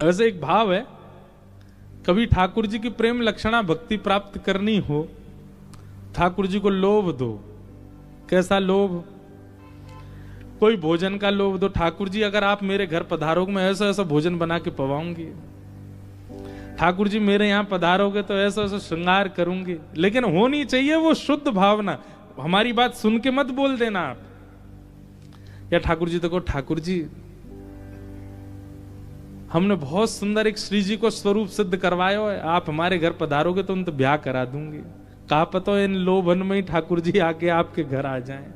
ऐसे एक भाव है, कभी ठाकुर जी की प्रेम लक्षणा भक्ति प्राप्त करनी हो, ठाकुर जी को लोभ दो। कैसा लोभ? कोई भोजन का लोभ दो। ठाकुर जी अगर आप मेरे घर पधारोगे मैं ऐसा ऐसा भोजन बना के पवाऊंगी। ठाकुर जी मेरे यहाँ पधारोगे तो ऐसा ऐसा श्रृंगार करूंगी। लेकिन होनी चाहिए वो शुद्ध भावना। हमारी बात सुन के मत बोल देना आप, या ठाकुर जी देखो ठाकुर जी हमने बहुत सुंदर एक श्री जी को स्वरूप सिद्ध करवाया है, आप हमारे घर पधारोगे तो उन तो ब्याह करा दूंगी। कहा पता इन लोभन में ही ठाकुर जी आके आपके घर आ जाएं,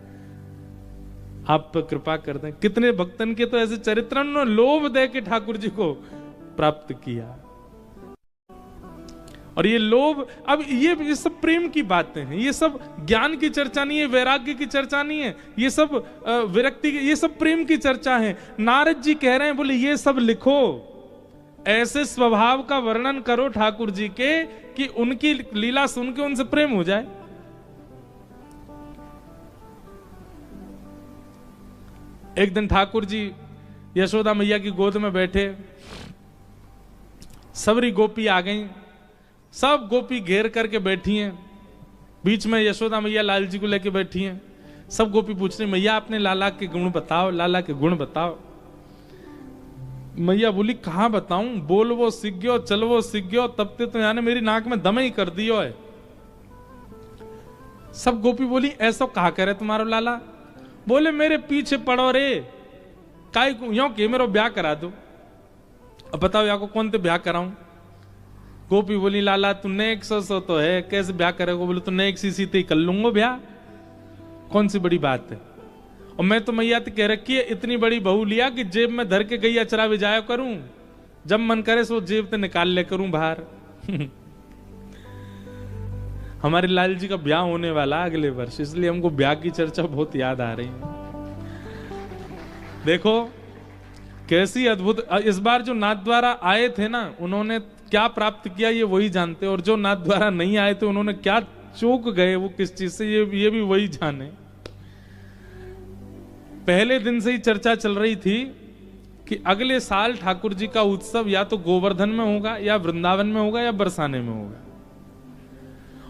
आप पर कृपा कर दें। कितने भक्तन के तो ऐसे चरित्र लोभ दे के ठाकुर जी को प्राप्त किया। और ये लोभ, अब ये सब प्रेम की बातें हैं, ये सब ज्ञान की चर्चा नहीं है, वैराग्य की चर्चा नहीं है, ये सब विरक्ति की, ये सब प्रेम की चर्चा है। नारद जी कह रहे हैं बोले ये सब लिखो, ऐसे स्वभाव का वर्णन करो ठाकुर जी के कि उनकी लीला सुन के उनसे प्रेम हो जाए। एक दिन ठाकुर जी यशोदा मैया की गोद में बैठे, सबरी गोपी आ गई, सब गोपी घेर करके बैठी हैं, बीच में यशोदा मैया लाल जी को लेके बैठी हैं। सब गोपी पूछ रही मैया अपने लाला के गुण बताओ, लाला के गुण बताओ। मैया बोली कहां बताऊं, बोल वो सीख गयो, चल वो सीख गयो, तब ते तो यानी मेरी नाक में दम ही कर दियो है। सब गोपी बोली ऐसा कहा करे तुम्हारो लाला? बोले मेरे पीछे पड़ो रे, काय यो के मेरो ब्याह करा दो। अब बताओ या को कौन ते ब्याह कराऊं? गोपी बोली लाला तू नेक सो तो है, कैसे ब्याह करेगा? बोले तो नेक सी ते कर लूंगा ब्याह, कौन सी बड़ी बात है। और मैं तो मैया कह रखी है इतनी बड़ी बहू लिया कि जेब में धर के गैया चरा जाया करूं, जब मन करे सो जेब से निकाल ले करूं बाहर। हमारे लाल जी का ब्याह होने वाला अगले वर्ष, इसलिए हमको ब्याह की चर्चा बहुत याद आ रही है। देखो कैसी अद्भुत, इस बार जो नाथ द्वारा आए थे ना, उन्होंने क्या प्राप्त किया ये वही जानते, और जो नाथ द्वारा नहीं आए थे उन्होंने क्या चूक गए वो किस चीज से, ये भी वही जाने। पहले दिन से ही चर्चा चल रही थी कि अगले साल ठाकुर जी का उत्सव या तो गोवर्धन में होगा, या वृंदावन में होगा, या बरसाने में होगा।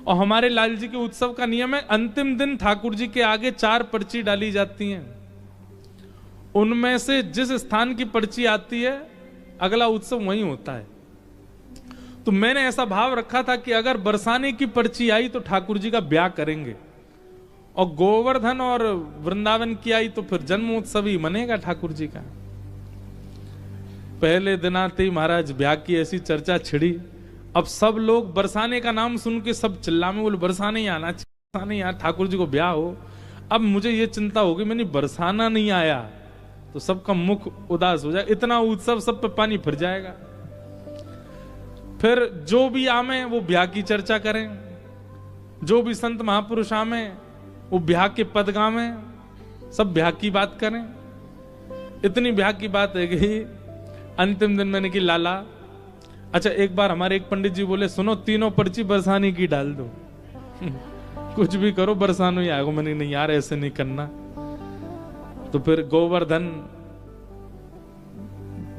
और हमारे लाल जी के उत्सव का नियम है अंतिम दिन ठाकुर जी के आगे 4 पर्ची डाली जाती हैं, उनमें से जिस स्थान की पर्ची आती है अगला उत्सव वहीं होता है। तो मैंने ऐसा भाव रखा था कि अगर बरसाने की पर्ची आई तो ठाकुर जी का ब्याह करेंगे, और गोवर्धन और वृंदावन की आई तो फिर जन्मोत्सव ही मनेगा ठाकुर जी का। पहले दिन आते ही महाराज ब्याह की ऐसी चर्चा छिड़ी। अब सब लोग बरसाने का नाम सुन के सब चिल्ला में बोले बरसाने ही आना, बरसाने ही आना, ठाकुर जी को ब्याह हो। अब मुझे ये चिंता होगी मैंने बरसाना नहीं आया तो सबका मुख उदास हो जाए, इतना उत्सव सब पे पानी फिर जाएगा। फिर जो भी आमे वो ब्याह की चर्चा करें, जो भी संत महापुरुष आमे वो ब्याह के पद गावे, सब ब्याह की बात करें। इतनी ब्याह की बात है कि अंतिम दिन मैंने की लाला, अच्छा एक बार हमारे एक पंडित जी बोले सुनो तीनों पर्ची बरसाने की डाल दो। कुछ भी करो बरसानो ही आएगा। मैंने नहीं यार ऐसे नहीं करना। तो फिर गोवर्धन,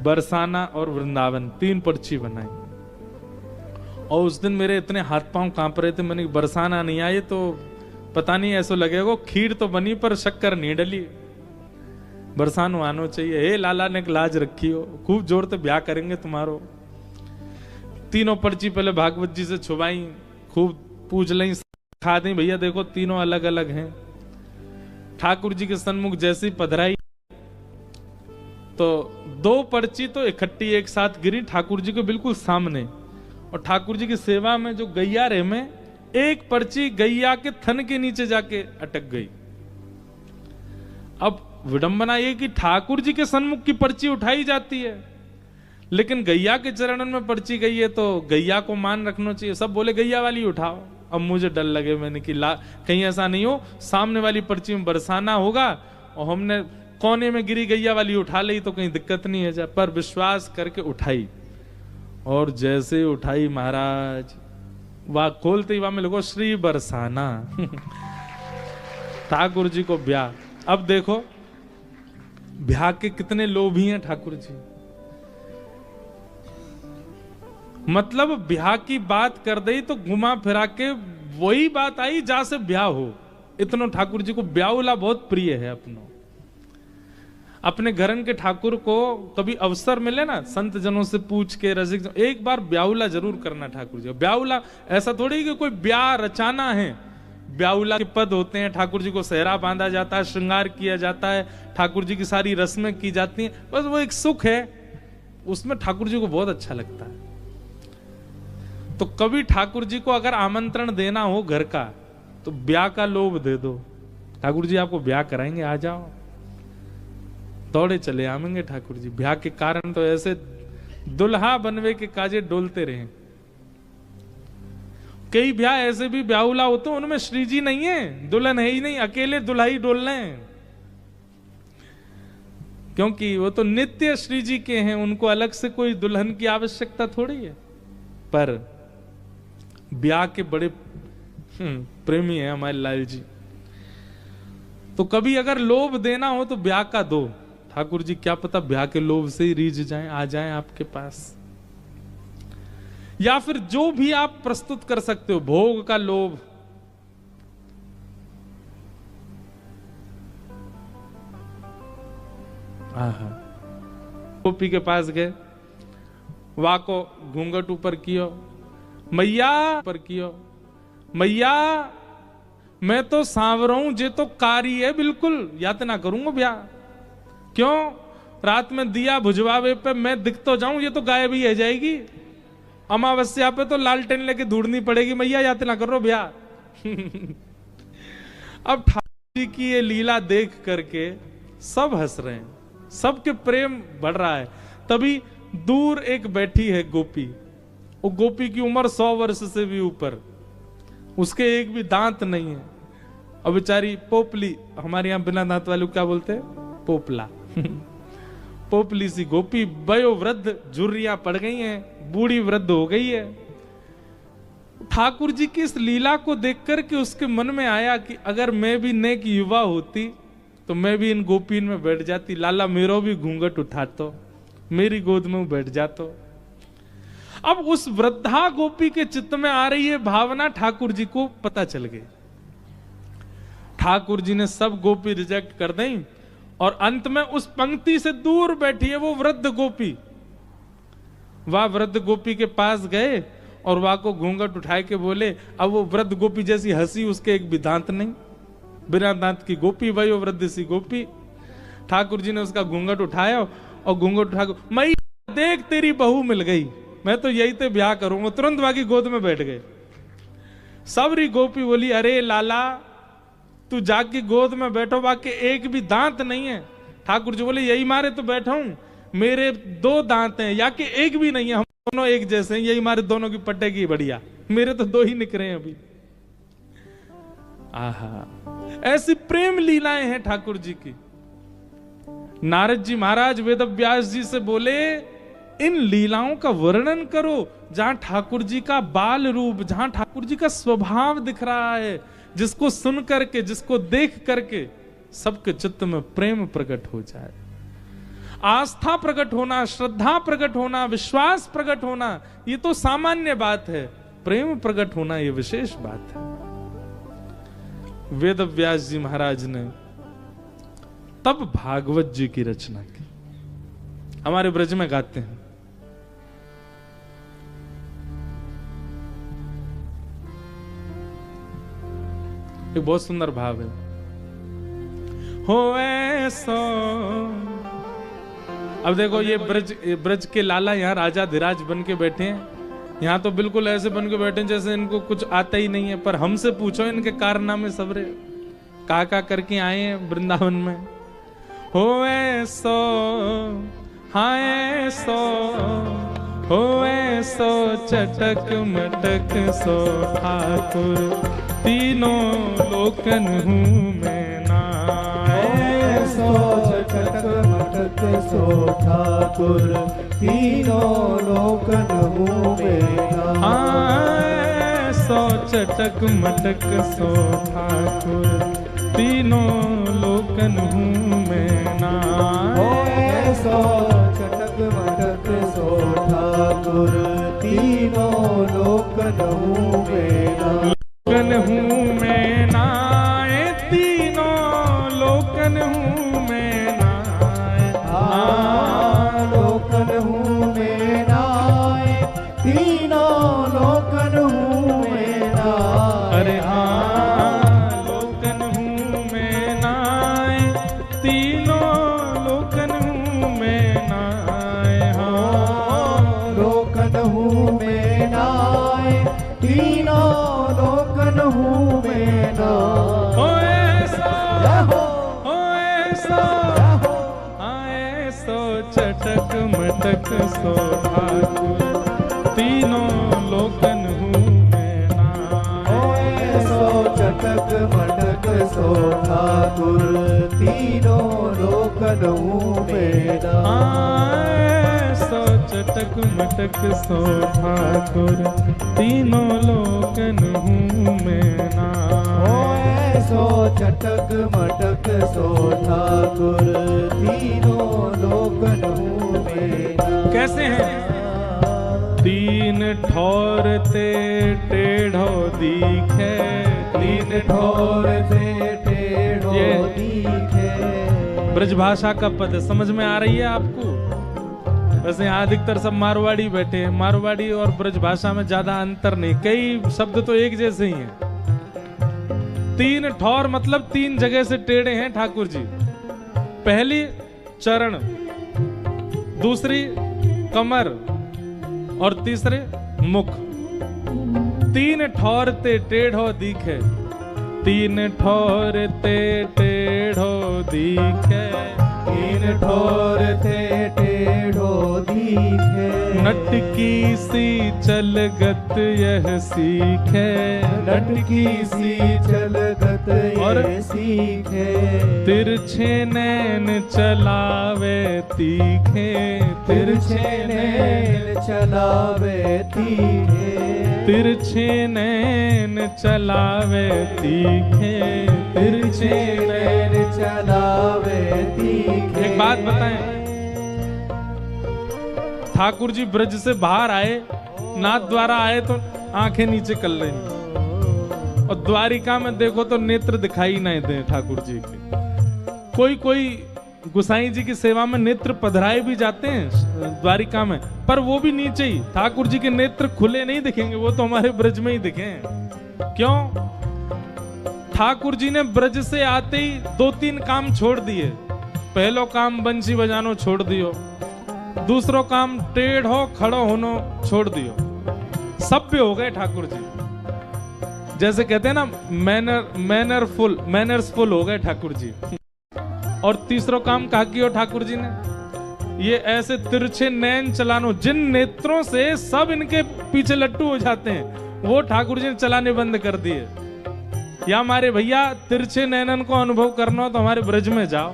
बरसाना और वृंदावन 3 पर्ची बनाई। और उस दिन मेरे इतने हाथ पांव कांप रहे थे, मैंने बरसाना नहीं आए तो पता नहीं ऐसा लगेगा खीर तो बनी पर शक्कर नहीं डली, बरसानो आनो चाहिए। हे लाला ने लाज रखी हो, खूब जोर से ब्याह करेंगे तुम्हारो। तीनों पर्ची पहले भागवत जी से छुपाई, खूब पूछ ली, खा दी, भैया देखो तीनों अलग अलग हैं। ठाकुर जी के सन्मुख जैसे ही पधराई तो 2 पर्ची तो इकट्ठी एक साथ गिरी ठाकुर जी के बिल्कुल सामने, और ठाकुर जी की सेवा में जो गैया रे में एक पर्ची गैया के थन के नीचे जाके अटक गई। अब विडंबना ये कि ठाकुर जी के सन्मुख की पर्ची उठाई जाती है, लेकिन गैया के चरणन में पर्ची गई है तो गैया को मान रखना चाहिए। सब बोले गैया वाली उठाओ। अब मुझे डर लगे, मैंने कि कहीं ऐसा नहीं हो सामने वाली पर्ची में बरसाना होगा और हमने कोने में गिरी गैया वाली उठा ली तो कहीं दिक्कत नहीं है। पर विश्वास करके उठाई, और जैसे उठाई महाराज वहां खोलते ही वहां में लोगों श्री बरसाना। ठाकुर जी को ब्याह। अब देखो ब्याह के कितने लोभी हैं ठाकुर जी। मतलब ब्याह की बात कर दई तो घुमा फिरा के वही बात आई जहां से ब्याह हो। इतनो ठाकुर जी को ब्याहुला बहुत प्रिय है। अपने घरन के ठाकुर को कभी अवसर मिले ना, संत जनों से पूछ के रसिक एक बार ब्याहुला जरूर करना ठाकुर जी। ब्याहुला ऐसा थोड़ी कि कोई ब्याह रचाना है, ब्याहुला के पद होते हैं, ठाकुर जी को सेहरा बांधा जाता है, श्रृंगार किया जाता है, ठाकुर जी की सारी रस्में की जाती हैं, बस वो एक सुख है, उसमें ठाकुर जी को बहुत अच्छा लगता है। तो कभी ठाकुर जी को अगर आमंत्रण देना हो घर का तो ब्याह का लोभ दे दो, ठाकुर जी आपको ब्याह कराएंगे, आ जाओ, दौड़े चले आवेंगे ठाकुर जी। ब्याह के कारण तो ऐसे दुल्हा बनवे के काजे डोलते रहे। कई ब्याह ऐसे भी ब्याहुला होते हैं उनमें श्री जी नहीं है, दुल्हन है ही नहीं, अकेले दुल्हा ही डोल रहे हैं, क्योंकि वो तो नित्य श्री जी के हैं, उनको अलग से कोई दुल्हन की आवश्यकता थोड़ी है। पर ब्याह के बड़े प्रेमी है हमारे लाल जी। तो कभी अगर लोभ देना हो तो ब्याह का दो ठाकुर जी, क्या पता ब्याह के लोभ से ही रीझ जाएं, आ जाएं आपके पास। या फिर जो भी आप प्रस्तुत कर सकते हो, भोग का लोभ, गोपी के पास गए, वा को घूंघट ऊपर कियो, मैया पर कियो, मैया मैं तो सांवरा हूं, जे तो कारी है बिल्कुल, यातना करूंगा ब्याह। क्यों? रात में दिया बुझवावे पे मैं दिख तो जाऊं, ये तो गायब ही है जाएगी। अमावस्या पे तो लालटेन लेके ढूंढनी पड़ेगी, मैया यातना करो ब्याह। अब ठाकुर जी की ये लीला देख करके सब हंस रहे हैं, सबके प्रेम बढ़ रहा है। तभी दूर एक बैठी है गोपी, वो गोपी की उम्र 100 वर्ष से भी ऊपर, उसके एक भी दांत नहीं है, और बेचारी पोपली, हमारे यहां बिना दांत वाले क्या बोलते हैं? पोपला। पोपली सी गोपी, वयोवृद्ध, झुर्रियां पड़ गई हैं, बूढ़ी वृद्ध हो गई है। ठाकुर जी की इस लीला को देख करके उसके मन में आया कि अगर मैं भी नेक युवा होती तो मैं भी इन गोपीन में बैठ जाती, लाला मेरो भी घूंघट उठातो, मेरी गोद में बैठ जातो। अब उस वृद्धा गोपी के चित्त में आ रही है भावना, ठाकुर जी को पता चल गई। ठाकुर जी ने सब गोपी रिजेक्ट कर दी और अंत में उस पंक्ति से दूर बैठी है वो वृद्ध गोपी। वह वृद्ध गोपी के पास गए और वह को घूंघट उठाए के बोले। अब वो वृद्ध गोपी जैसी हंसी, उसके एक भी दांत नहीं, बिना दांत की गोपी, वही वृद्ध सी गोपी। ठाकुर जी ने उसका घूंघट उठाया और घूंघट उठा के, मैं देख तेरी बहू मिल गई, मैं तो यही ते ब्याह करूंगा। तुरंत बाकी गोद में बैठ गए। सबरी गोपी बोली, अरे लाला तू जाके गोद में बैठो, बाकी एक भी दांत नहीं है। ठाकुर जी बोले, यही मारे तो बैठा हूं, मेरे 2 दांत हैं, या कि एक भी नहीं है, हम दोनों एक जैसे हैं, यही मारे दोनों की पटेगी बढ़िया, मेरे तो 2 ही निकले हैं अभी। आहा, ऐसी प्रेम लीलाएं हैं ठाकुर जी की। नारद जी महाराज वेद व्यास जी से बोले, इन लीलाओं का वर्णन करो जहां ठाकुर जी का बाल रूप, जहां ठाकुर जी का स्वभाव दिख रहा है, जिसको सुन करके, जिसको देख करके सबके चित्त में प्रेम प्रकट हो जाए, आस्था प्रकट होना, श्रद्धा प्रकट होना, विश्वास प्रकट होना, ये तो सामान्य बात है। प्रेम प्रकट होना ये विशेष बात है। वेद व्यास जी महाराज ने तब भागवत जी की रचना की। हमारे ब्रज में गाते हैं, एक बहुत सुंदर भाव है, हो ऐसो। अब देखो ये ब्रज के लाला यहाँ राजा धीराज बन के बैठे हैं, यहाँ तो बिल्कुल ऐसे बन के बैठे हैं जैसे इनको कुछ आता ही नहीं है। पर हमसे पूछो इनके कारनामे सबरे का करके आए हैं वृंदावन में। हो ऐसो, हाँ ऐसो, हो ऐसो चटक मटक सो ठाकुर, तीनों लोकन हूँ मैं ना। ऐसो चटक मटक सो ठाकुर, तीनों लोकन हूँ मैं ना। ऐसो चटक मटक सो ठाकुर, तीनों लोकन हूँ मैं ना। ऐसो चटक मटक सो ठाकुर, तीनों लोकन हूँ मेरा। लोकन हूँ मैं नाए, तीनों लोकन हूँ मैं नाए। लोकन हूँ मैं नाए, तीनों लोकन हूँ मैं नाए। अरे हाँ, लोकन हूँ मैं नाए, तीनों लोकन हूँ मैं नाए। हाँ, लोकन हूँ मैं नाए, तीनों लोकन हूँ मैं नाए। ओ ऐसा, रहो, ओ ऐसा, रहो, आए सो चटक मटक सो ठाकुर, तीनों लोकन हूँ मैं नाए। ओए सो चटक मटक सो ठाकुर, तीनों लोकन हूँ मेरा। आए सो चटक मटक सो ठाकुर, तीनों लोकन हूँ मैं नाए। ओए सो चटक मटक सो ठाकुर, तीनों लोकन हूँ मेरा। कैसे हैं? तीन ठौर ते टेढ़ो दिखे, तीन ठोर से टेढ़ो ये दिखे। ब्रजभाषा का पद है, समझ में आ रही है आपको? वैसे यहाँ अधिकतर सब मारवाड़ी बैठे हैं, मारवाड़ी और ब्रजभाषा में ज्यादा अंतर नहीं, कई शब्द तो एक जैसे ही हैं। तीन ठौर मतलब तीन जगह से टेढ़े हैं ठाकुर जी। पहली चरण, दूसरी कमर और तीसरे मुख। तीन ठौर ते टेढ़ो दिखे, तीन ठौर ते टेढ़ो दिखे। तीन ठोर थे टेढ़ो दिखे। नटकी सी चलगत यह सीखे, लटकी सी चलगत और ये सीखे। तिरछे नैन चलावे तीखे, तिरछे नैन चलावे तीखे। तिरछे नैन चलावे तीखे, तिरछे नैन। नैन चलावे तीखे। एक बात बताएं, ठाकुर जी ब्रज से बाहर आए, नाथ द्वारा आए तो आंखें नीचे कर रही, और द्वारिका में देखो तो नेत्र दिखाई नहीं दे ठाकुर जी के। कोई कोई गुसाई जी की सेवा में नेत्र पधराए भी जाते हैं द्वारिका में, पर वो भी नीचे ही। ठाकुर जी के नेत्र खुले नहीं दिखेंगे, वो तो हमारे ब्रज में ही दिखे। क्यों? ठाकुर जी ने ब्रज से आते ही दो तीन काम छोड़ दिए। पहलो काम बंसी बजानो छोड़ दियो, दूसरो काम टेढ़ो खड़ो होनो छोड़ दियो। सभ्य हो गए ठाकुर जी, जैसे कहते हैं ना मैनर्सफुल हो गए ठाकुर जी। और तीसरो काम कहा किया ठाकुर जी ने, ये ऐसे तिरछे नैन चलानो, जिन नेत्रों से सब इनके पीछे लट्टू हो जाते हैं, वो ठाकुर जी ने चलाने बंद कर दिए। या हमारे भैया तिरछे नैनन को अनुभव करना हो तो हमारे ब्रज में जाओ,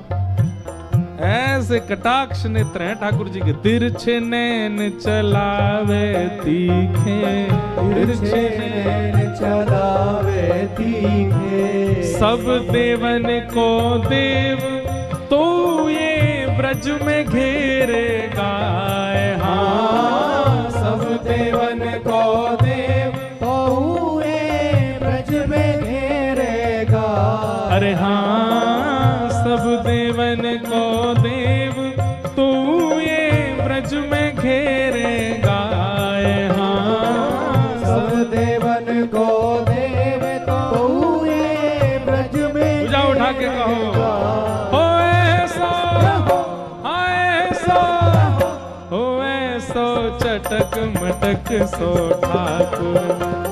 ऐसे कटाक्ष नेत्र हैं ठाकुर जी के। तिरछे नैन चलावे तीखे, तिरछे नैन चलावे तीखे। सब देवन को देव तो ये ब्रज में घेरे गाए। हाँ, सब देवन को देव तो ये ब्रज में घेरेगा। अरे हाँ, सब देवन को देव तू ये ब्रज में घेरे गाए। हाँ, सब देवन को देव तो ये ब्रज में पूजा उठा के कहो, हो ऐसा, हाँ ऐसा, हो ऐसो चटक मटक सो ठाकुर,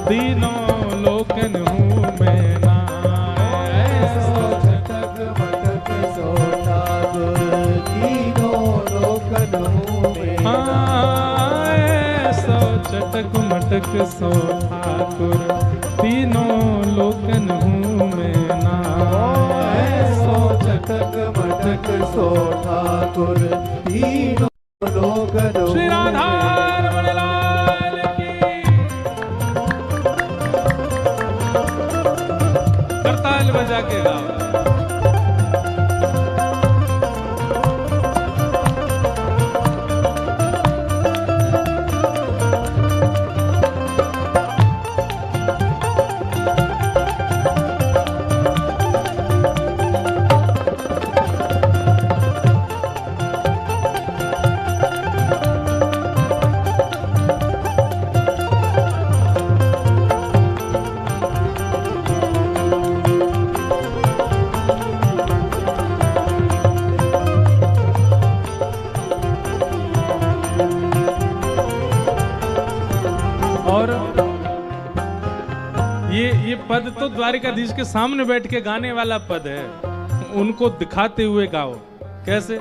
तीनों लोकन हूँ मैं नाए। ऐसो चटक मटक सो ठाकुर, तीनों लोकन हूँ मैं हाँ, ऐसो चटक मटक सो ठाकुर, तीनों लोकन हूँ मैं नाए। ऐसो चटक मटक सो ठाकुर, तीनों लोकन हूँ श्री राधा मैं रमण लाल की। करताल बजा के गाओ। और ये पद तो द्वारिकाधीश के सामने बैठ के गाने वाला पद है, उनको दिखाते हुए गाओ। कैसे?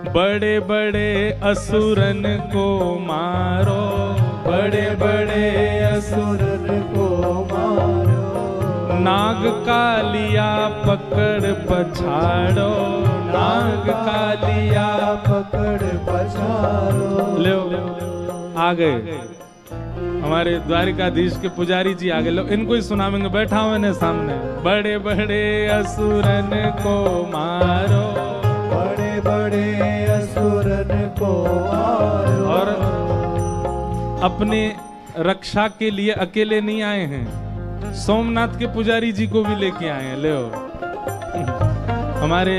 बड़े बड़े असुरन को मारो, बड़े बड़े असुरन को मारो, नाग कालिया पकड़ पछाड़ो, नाग कालिया पकड़ पछाड़ो। लो आ गए हमारे द्वारिकाधीश के पुजारी जी, आगे लो इनको ही सुनावेंगे, बैठा हुए ने सामने। बड़े बड़े असुरन को मारो, बड़े बड़े असुरन को मारो। और अपने रक्षा के लिए अकेले नहीं आए हैं, सोमनाथ के पुजारी जी को भी लेके आए हैं। ले हमारे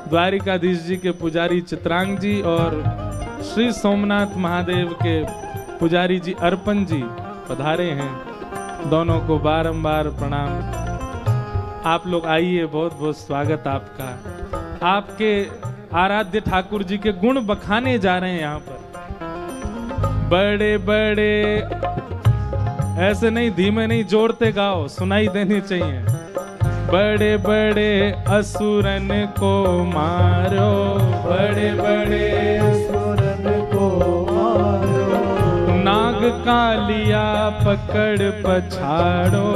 द्वारिकाधीश जी के पुजारी चित्रांग जी और श्री सोमनाथ महादेव के पुजारी जी अर्पण जी पधारे हैं, दोनों को बारंबार प्रणाम। आप लोग आइए, बहुत बहुत स्वागत आपका। आपके आराध्य ठाकुर जी के गुण बखाने जा रहे हैं यहाँ पर। बड़े बड़े, ऐसे नहीं, धीमे नहीं, जोड़ते गाओ, सुनाई देनी चाहिए। बड़े बड़े असुरन को मारो, बड़े बड़े असुरन को मारो, नाग कालिया पकड़ पछाड़ो,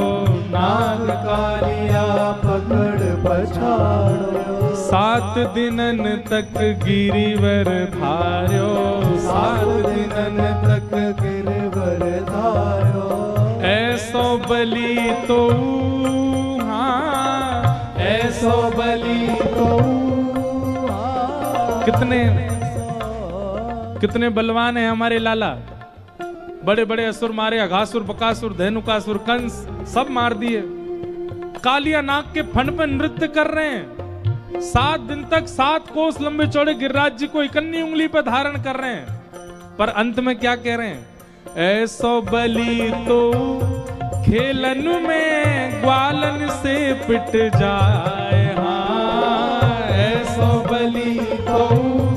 नाग कालिया पकड़ पछाड़ो। 7 दिनन तक गिरिवर धार्यो, 7 दिनन तक गिरवर धार्यो। ऐसो बलि तो ऐसो बलि तो कितने बलवान हैं हमारे लाला। बड़े बड़े असुर मारे, अघासुर, बकासुर, धेनुकासुर, कंस सब मार दिए। कालिया नाग के फन पर नृत्य कर रहे हैं। 7 दिन तक 7 कोस लंबे चौड़े गिरिराज जी को इकन्नी उंगली पर धारण कर रहे हैं। पर अंत में क्या कह रहे हैं? ऐसो बलि तो खेलन में ग्वालन से पिट जाए। हाँ, ऐसो बलि तो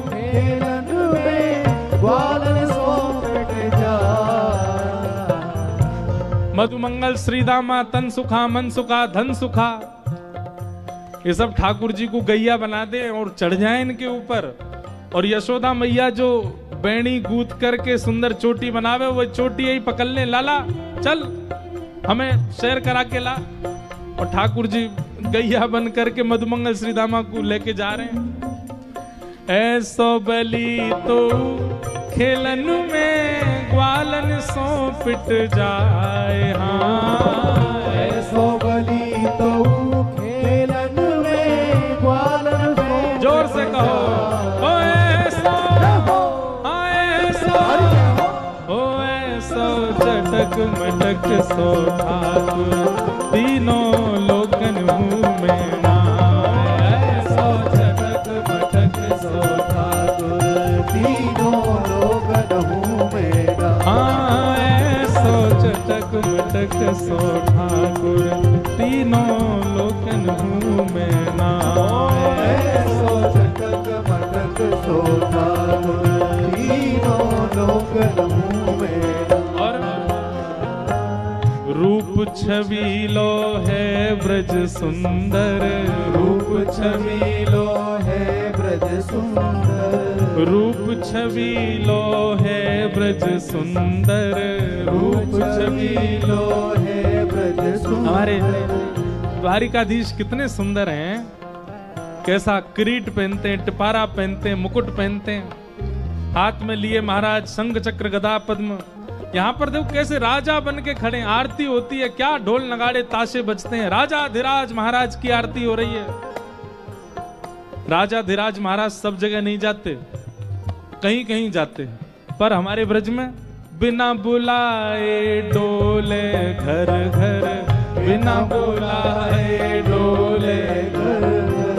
खेलन में ग्वालन से पिट जाए। मधुमंगल श्रीदामा तन सुखा मन सुखा धन सुखा, ये सब ठाकुर जी को गैया बना दे और चढ़ जाए इनके ऊपर। और यशोदा मैया जो बैणी गूंथ करके सुंदर चोटी बनावे, वो चोटी यही पकड़ ले। लाला चल हमें शेयर करा के ला। और ठाकुर जी गैया बन करके मधुमंगल श्रीदामा को लेके जा रहे हैं। ऐसो बलि तो खेलन में ग्वालन सो पिट जाए। हाँ, ऐसो बलि तो खेलन में ग्वालन सो। जोर से कहो, ओ ऐसो, हाँ ऐसो, ओ ऐसो चटक मटक सो ठाकुर, तीनों लोकन मुँह में नाम। ऐसो चटक मटक सो ठाकुर, तीनों लोकन मुँह में नाम। हाँ, ऐसो चटक मटक सो ठाकुर, तीनों लोकन मुँह में नाम। ऐसो चटक मटक सो ठाकुर, तीनों लोकन मुँह में नाम। और रूप छबीलो है ब्रज सुंदर, रूप छबीलो है ब्रज सुंदर, रूप छबीलो है ब्रज सुंदर, रूप छबीलो है ब्रज सुंदर। हमारे द्वारिकाधीश कितने सुंदर हैं। कैसा किरीट पहनते हैं, टिपारा पहनते हैं, मुकुट पहनते हैं, हाथ में लिए महाराज शंख चक्र गदा पद्म। यहाँ पर देखो कैसे राजा बन के खड़े, आरती होती है, क्या ढोल नगाड़े ताशे बजते हैं। राजा धीराज महाराज की आरती हो रही है। राजा धीराज महाराज सब जगह नहीं जाते, कहीं कहीं जाते हैं, पर हमारे ब्रज में बिना बुलाए डोले घर घर, बिना बुलाए डोले घर घर,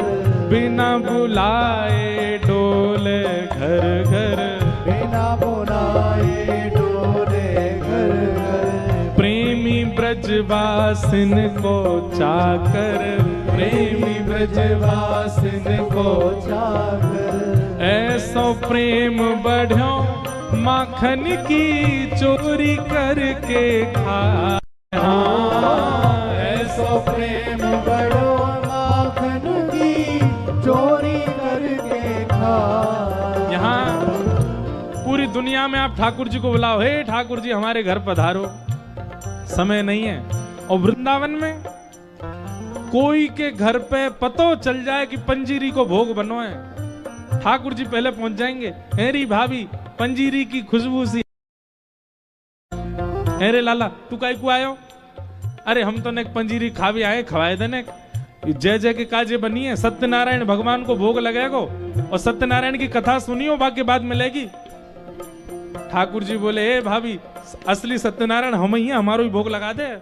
बिना बुलाए डोले घर घर, बिना बुलाए डोले घर घर। प्रेमी ब्रजवासिन को चाकर, प्रेमी ब्रजवासिन को चाकर, ऐसो प्रेम बढ़्यो माखन की चोरी करके खाए। ऐसो प्रेम बड़ो माखन की चोरी करके खाए। यहाँ पूरी दुनिया में आप ठाकुर जी को बुलाओ, हे ठाकुर जी हमारे घर पधारो, समय नहीं है। और वृंदावन में कोई के घर पे पतो चल जाए कि पंजीरी को भोग बनो है, ठाकुर जी पहले पहुंच जाएंगे। हेरी भाभी पंजीरी की खुशबू सी, अरे लाला तू काई को आयो? अरे हम तो ने पंजीरी खावे आए, खवाए देने जय जय के काजे बनी है। सत्यनारायण भगवान को भोग लगेगो और सत्यनारायण की कथा सुनियो, बाकी बाद मिलेगी। ठाकुर जी बोले ए भाभी असली सत्यनारायण हम ही है, हमारो ही भोग लगा दे,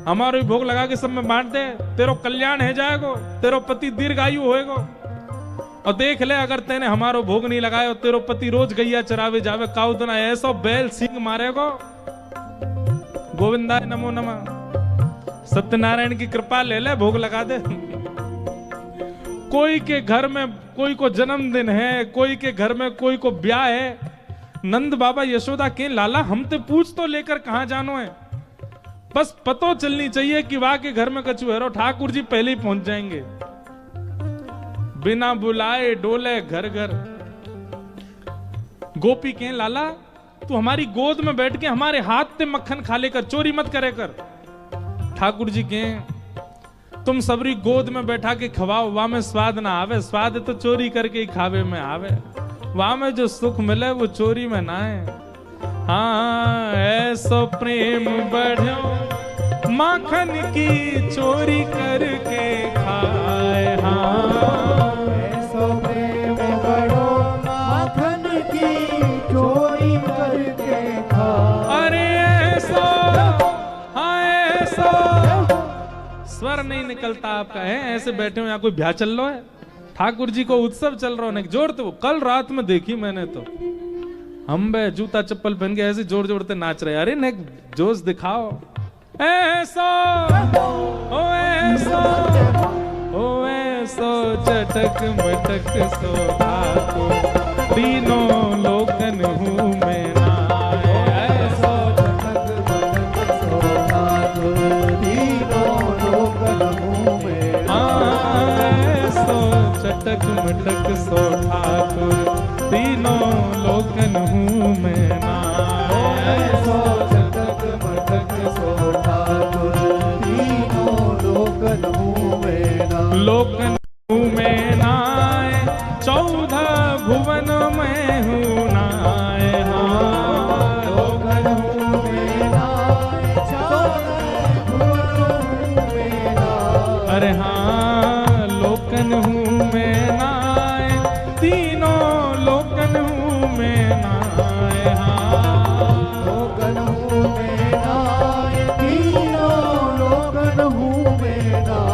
हमारो ही भोग लगा के सब में बांट दे, तेरो कल्याण है जाएगो, तेरो पति दीर्घायु होएगो। और देख ले अगर तेने हमारो भोग नहीं लगायो, तेरो पति रोज गैया चरावे जावे, काउ दिन ऐसो बैल सिंह मारेगो। गोविंदाय नमो नमः। सत्यनारायण की कृपा ले ले, भोग लगा दे। कोई के घर में कोई को जन्मदिन है, कोई के घर में कोई को ब्याह है, नंद बाबा यशोदा के लाला हम ते पूछ तो लेकर कहां जानो है, बस पतो चलनी चाहिए कि वाह के घर में कछु है। ठाकुर जी पहले ही पहुंच जाएंगे, बिना बुलाए डोले घर घर। गोपी के लाला तू हमारी गोद में बैठ के हमारे हाथ से मक्खन खा लेकर, चोरी मत करे कर। ठाकुर जी के तुम सबरी गोद में बैठा के खवाओ, वहां में स्वाद ना आवे, स्वाद तो चोरी करके ही खावे में आवे। वहां में जो सुख मिले वो चोरी में ना है। हाँ ऐसो प्रेम बढ़ो माखन की चोरी करके खाए। हाँ ऐसो प्रेम बढ़ो माखन की चोरी करके खाए। अरे ऐसो, हाँ ऐसो स्वर नहीं निकलता आपका है, ऐसे बैठे हो यहाँ कोई ब्याह चल रहा है, ठाकुर जी को उत्सव चल रहा है। जोर तो कल रात में देखी मैंने, तो हम बे जूता चप्पल पहन के ऐसे जोर जोरते नाच रहे। अरे ने जोश दिखाओ। ऐसो ओ ऐसो ओ ऐसो चटक मटक सो ठाकुर, तीनों लोकन हूँ मैं नाय। ऐसो चटक मटक सो ठाकुर, तीनों लोकन हूँ मैं नाय। ऐसो चटक मटक सो ठाकुर, तीनों लोकन हूँ मैं नाय। ऐसो चटक मटक सो ठाकुर, तीनों लोकन हूँ मैं नाय। लोकन हूँ मैं नाय, 14 भुवन में हूँ नाय। हाँ लोकन हूँ मैं नाय, 14 भुवन हूँ मैं नाय। अरे हाँ लोकन हूँ मैं नाय, तीनों लोकन हूँ मैं नाय। हाँ लोकन हूँ मैं नाय, तीनों लोकन हूँ मैं नाय।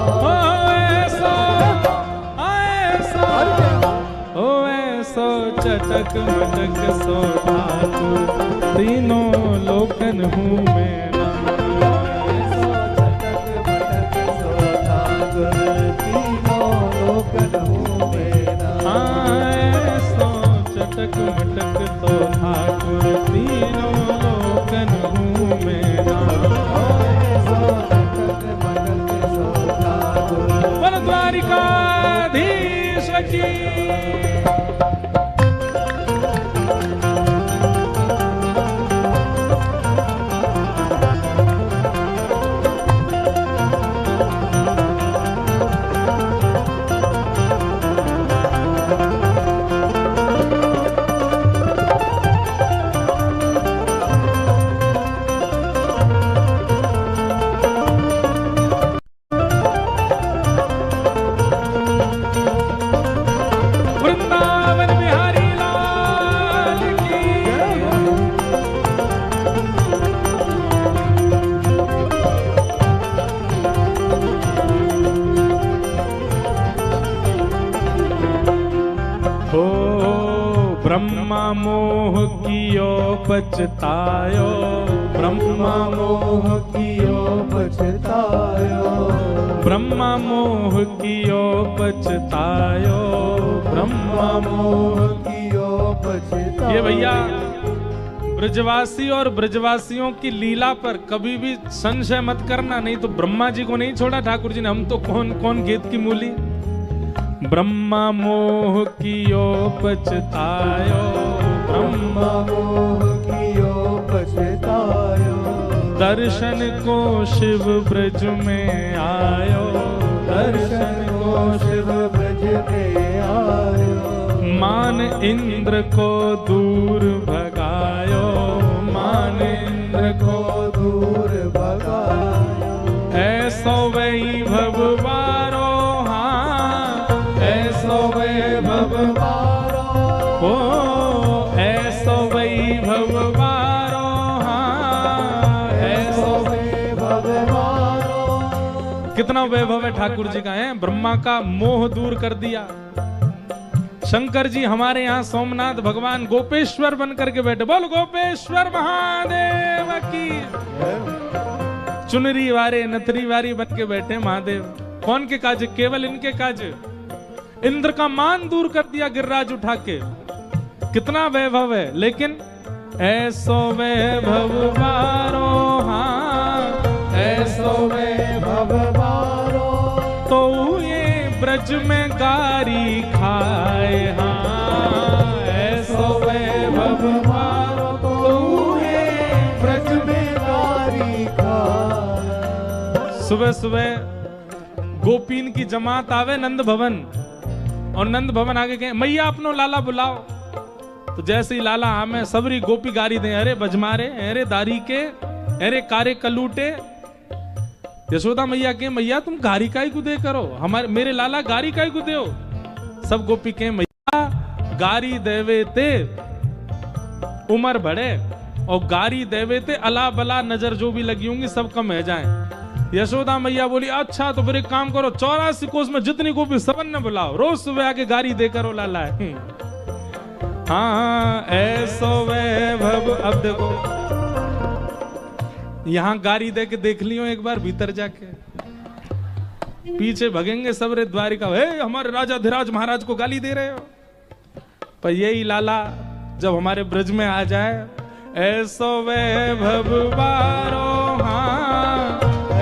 ओ ऐसो चटक मटक सो ठाकुर, तीनों लोकन हूँ मैं नाय। ऐसो चटक मटक सो ठाकुर, तीनों लोकन हूँ मैं नाय। हाँ ऐसो चटक मटक सो ठाकुर, तीनों लोकन हूँ मैं नाय। ऐसो चटक मटक सो ठाकुर, बोल द्वारिकाधीश की। वृंदावन बिहारी लाल की। हो ब्रह्मा मोह कियो पछतायो, ब्रह्मा मोह कियो पछतायो। ब्रह्मा मोह कियो पछतायो, ब्रह्मा मोह। कियो पछतायो। ये भैया ब्रजवासी और ब्रजवासियों की लीला पर कभी भी संशय मत करना, नहीं तो ब्रह्मा जी को नहीं छोड़ा ठाकुर जी ने। हम तो कौन कौन गेत की मूली। ब्रह्मा मोह कियो पछतायो, ब्रह्मा मोह कियो पछतायो, दर्शन को शिव ब्रज में आयो, दर्शन को शिव ब्रज में आयो, मान इंद्र को दूर भगायो, मान इंद्र को दूर भगायो, ऐसो वैभव वारो, हाँ ऐसो वैभव बारो, ओ ऐसो वैभव वारो, हाँ ऐसो वैभव बारो। कितना वैभव है ठाकुर जी का है। ब्रह्मा का मोह दूर कर दिया। शंकर जी हमारे यहाँ सोमनाथ भगवान गोपेश्वर बन करके बैठे। बोल गोपेश्वर महादेव की। चुनरी वारे नथरी वारी बन के बैठे महादेव। कौन के काज? केवल इनके काज। इंद्र का मान दूर कर दिया गिरिराज उठा के। कितना वैभव है। लेकिन ऐसो वैभव वारो, हाँ ऐसो वैभव बारो, तो ये ब्रज में गारी खाए, हाँ ऐसो वैभव वारो, तो ये ब्रज में गारी खाए। सुबह सुबह गोपीन की जमात आवे नंद भवन, और नंद भवन आगे कहे मैया अपनो लाला बुलाओ। तो जैसे ही लाला आमे सबरी गोपी गारी दे, अरे बजमारे, अरे दारी के, अरे कारे कलूटे। यशोदा मैया के मैया तुम गारी काई को दे करो, हमारे मेरे लाला गारी काई को दे हो। सब गोपी के मैया गारी देवे ते उमर बढ़े, और गारी देवे ते अला बला नजर जो भी लगी होंगी सब कम है जाए। यशोदा मैया बोली अच्छा तो फिर एक काम करो, 84 कोस में जितनी गोपी सबन ने बुलाओ, रोज सुबह आके गारी दे करो लाला। हाँ ऐसो वैभव। अब देखो यहां गारी दे के देख लियो एक बार भीतर जाके, पीछे भगेंगे सबरे द्वारिका, हे हमारे राजा धीराज महाराज को गाली दे रहे हो। पर यही लाला जब हमारे ब्रज में आ जाए, ऐसो वैभव बारो, हाँ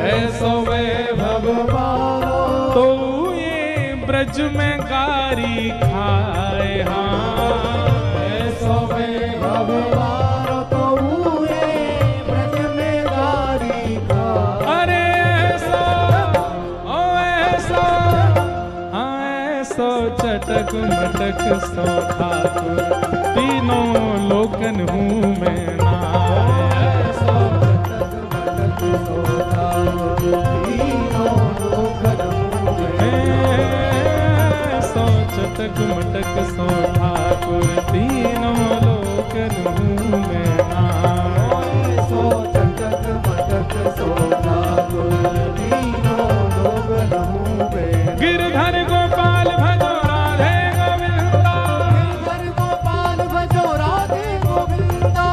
ऐसो वैभव बारो, तो ये ब्रज में गारी खाए, हाँ ऐसो वैभव बारो, तो ये ब्रज में गारी खाए। अरे ऐसो ओ ऐसो, हाँ ऐसो चटक मटक सो ठाकुर, तीनों लोकन हूँ मैं ना। ऐसो चटक मटक सो ठाकुर, तीनों लोकन हूँ मैं। ऐसो चटक मटक सो ठाकुर, तीनों लोकन हूँ मैं ना। ऐसो चटक मटक सो ठाकुर, तीनों लोकन हूँ मैं। गिरधर गोपाल भजो राधे गोविंदा, गिरधर गोपाल भजो राधे गोविंदा,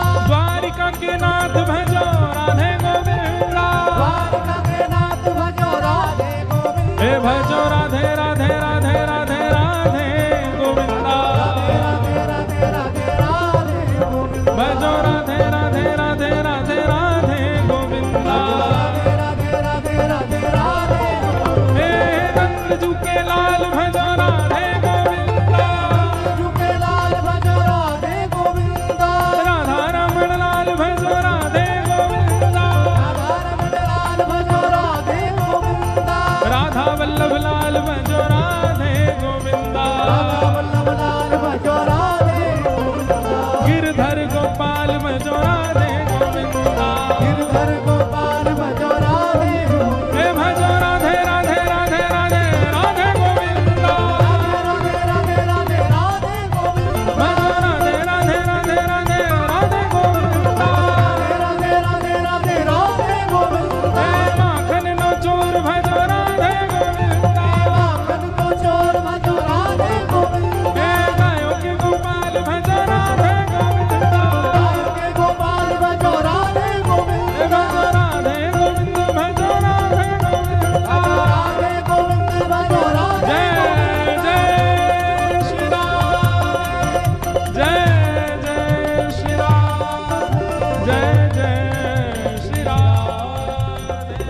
जय श्री राधे।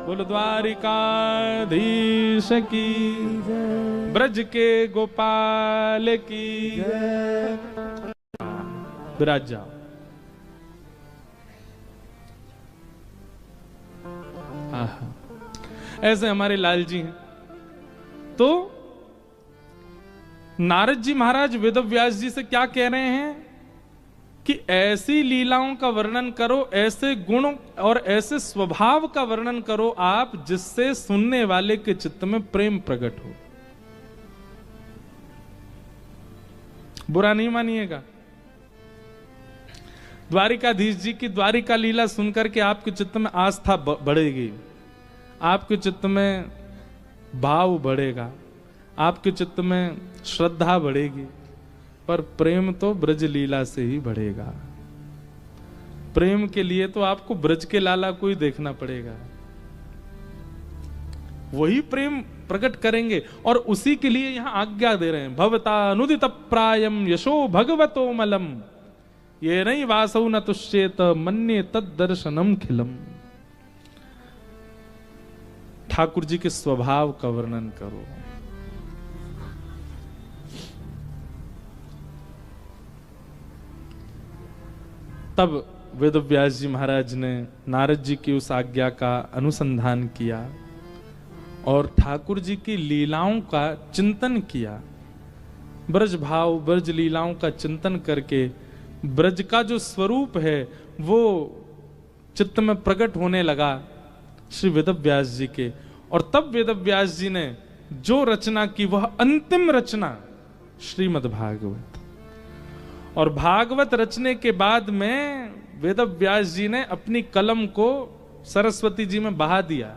बोलो द्वारिकाधीश की, ब्रज के गोपाल की। विराज जाओ। ऐसे हमारे लाल जी हैं। तो नारद जी महाराज वेदव्यास जी से क्या कह रहे हैं कि ऐसी लीलाओं का वर्णन करो, ऐसे गुण और ऐसे स्वभाव का वर्णन करो आप, जिससे सुनने वाले के चित्त में प्रेम प्रकट हो। बुरा नहीं मानिएगा। द्वारिकाधीश जी की द्वारिका लीला सुनकर के आपके चित्त में आस्था बढ़ेगी, आपके चित्त में भाव बढ़ेगा, आपके चित्त में श्रद्धा बढ़ेगी, पर प्रेम तो ब्रज लीला से ही बढ़ेगा। प्रेम के लिए तो आपको ब्रज के लाला को ही देखना पड़ेगा, वही प्रेम प्रकट करेंगे। और उसी के लिए यहां आज्ञा दे रहे हैं, भवता अनुदित प्रायम यशो भगवतो मलम ये नहीं वासौ न तुष्येत मन्ये तद दर्शनम खिलम। ठाकुर जी के स्वभाव का वर्णन करो। तब वेदव्यास जी महाराज ने नारद जी की उस आज्ञा का अनुसंधान किया और ठाकुर जी की लीलाओं का चिंतन किया। ब्रज भाव, ब्रज लीलाओं का चिंतन करके ब्रज का जो स्वरूप है वो चित्त में प्रकट होने लगा श्री वेदव्यास जी के। और तब वेदव्यास जी ने जो रचना की वह अंतिम रचना श्रीमद् भागवत। और भागवत रचने के बाद में वेदव्यास जी ने अपनी कलम को सरस्वती जी में बहा दिया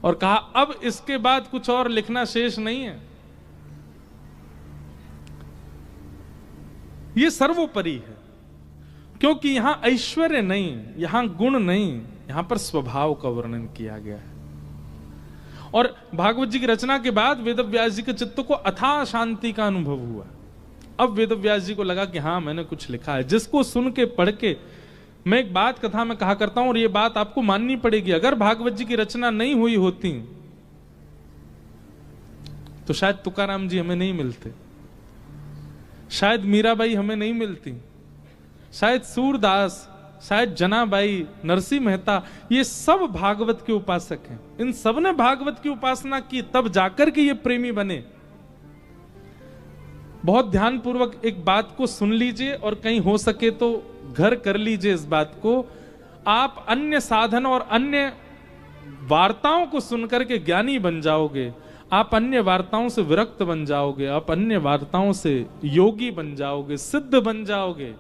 और कहा अब इसके बाद कुछ और लिखना शेष नहीं है, ये सर्वोपरि है। क्योंकि यहां ऐश्वर्य नहीं, यहां गुण नहीं, यहां पर स्वभाव का वर्णन किया गया है। और भागवत जी की रचना के बाद वेदव्यास जी के चित्त को अथाह शांति का अनुभव हुआ। अब वेदव्यास जी को लगा कि हाँ मैंने कुछ लिखा है, जिसको सुन के पढ़ के मैं एक बात कथा में कहा करता हूं और ये बात आपको माननी पड़ेगी। अगर भागवत जी की रचना नहीं हुई होती तो शायद तुकाराम जी हमें नहीं मिलते, शायद मीराबाई हमें नहीं मिलती, शायद सूरदास, शायद जनाबाई, नरसिंह मेहता, ये सब भागवत के उपासक हैं। इन सब ने भागवत की उपासना की, तब जाकर के ये प्रेमी बने। बहुत ध्यानपूर्वक एक बात को सुन लीजिए और कहीं हो सके तो घर कर लीजिए इस बात को। आप अन्य साधन और अन्य वार्ताओं को सुनकर के ज्ञानी बन जाओगे, आप अन्य वार्ताओं से विरक्त बन जाओगे, आप अन्य वार्ताओं से योगी बन जाओगे, सिद्ध बन जाओगे,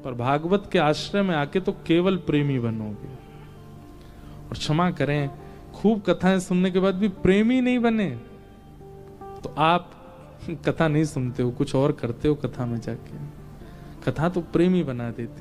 पर भागवत के आश्रय में आके तो केवल प्रेमी बनोगे। और क्षमा करें, खूब कथाएं सुनने के बाद भी प्रेमी नहीं बने तो आप कथा नहीं सुनते हो, कुछ और करते हो कथा में जाके। कथा तो प्रेमी बना देती।